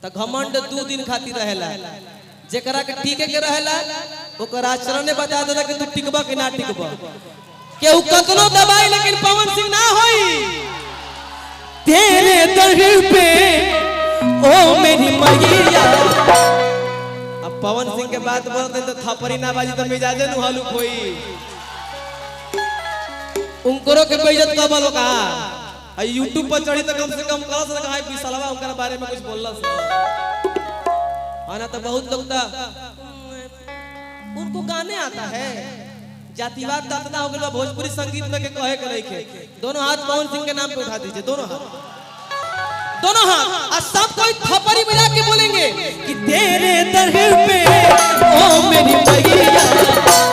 तो घमंड 2 दिन खातिर रहेला, जेकरा के टीके के रहेला ओकर आचरण ने बता देला कि तू टिकबा कि ना टिकबा। केहू कतनो दबाई लेकिन पवन सिंह ना होई। तेरे दर पे ओ मेरी मैया। अब पवन सिंह के बात बोलते तो थपरी ना बाजी तो मिजाजे नु हलुक होई। उनकरो के बेइज्जत कबलो का यूट्यूब पर चढ़ी तो कम से कम कल से कहा बिसलवा उनके बारे में कुछ बोलला आना तो बहुत लोग उनको गाने आता है। जातिवाद दादा हो गया भोजपुरी संगीत में के कहे के नहीं के। दोनों हाथ पवन सिंह के नाम पे उठा दीजिए, दोनों हाथ और सब कोई थप्पड़ी बजा के बोलेंगे कि तेरे दर पे ओ मेरी मैया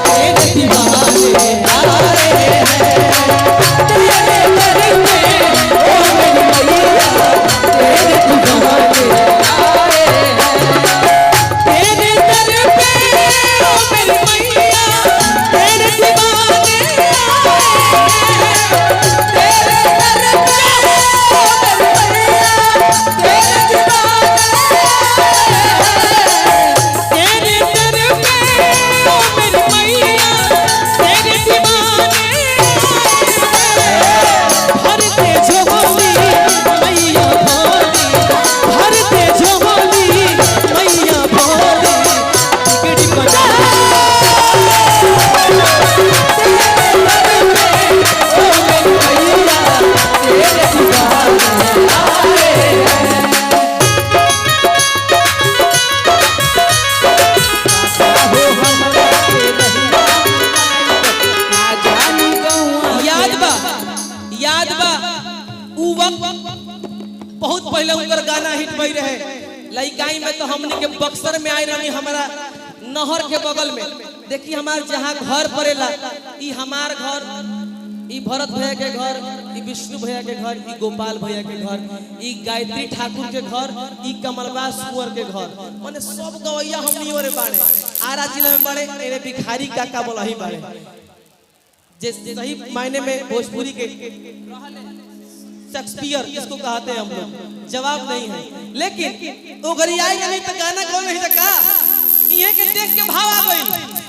तेरे दीवाने आ रहे हैं। तेरे दर पे ओ मेरी मैया तेरे दीवाने आ रहे हैं। तेरे दर पे ओ मेरी मैया तेरे दीवाने आ रहे हैं। तेरे दर पे ओ मेरी बहुत पहले उनकर गाना हिट भई रहे लइकाई में तो हमनी के बक्सर में आई रही हमारा नहर के बगल में। देखी हमार जहाँ घर पड़ेला ई हमार घर, ई भरत भैया के घर, ई विष्णु भैया के घर, ई गोपाल भैया के घर, ई गायत्री ठाकुर के घर, ई कमलवास कुंवर के घर। माने सब गवैया हमनी ओरे बाड़े। आरा जिला में बाड़े मेरे भिखारी काका बोलही बाड़े जे सही मायने में भोजपुरी के शेक्सपियर इसको कहते हैं हम लोग। जवाब नहीं है लेकिन ओगरियाई नहीं तो गाना कौन नहीं का इहे के देख के भाव आ गई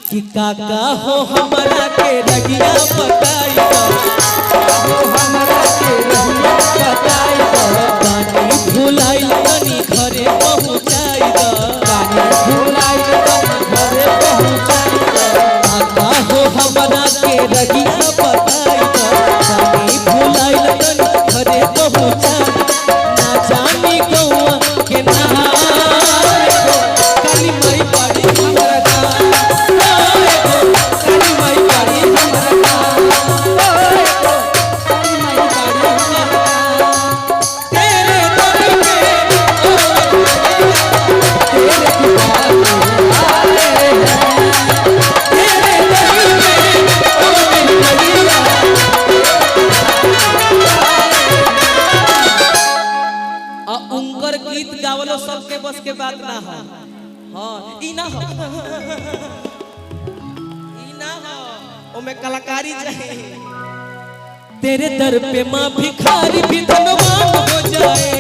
कि काका हो हमरा के रगिया पकाई हो हमरा के रगिया पकाई गानी भुलाई तनी घरे पहुंचाई गानी भुलाई तनी घरे पहुंचाई काका हो हमरा के रगिया पकाई गानी भुलाई तनी घरे पहुंचाई ना जानी गौआ के ना काली माई बाड़ी हमरा काली माई बाड़ी हमरा काली माई बाड़ी हमरा तेरे दर पे तेरे दीवाने आ रहे हैं। तेरे दर पे ओ मेरी उनकर गीत गावलो सबके बस के बात ना हो। हाँ ई ना हो ई ना हो ओ में कलाकारी चाहिए। तेरे दर पे माँ भिखारी भी धनवान हो जाए।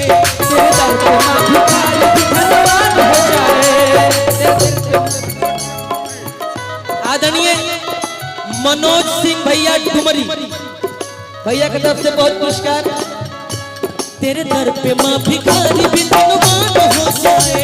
तेरे दर पे माँ भिखारी भी धनवान हो जाए। आदरणीय मनोज सिंह भैया डुमरी भैया की तरफ से बहुत पुरस्कार। तेरे दर पे माँ भिखारी भी धनवान हो जाए।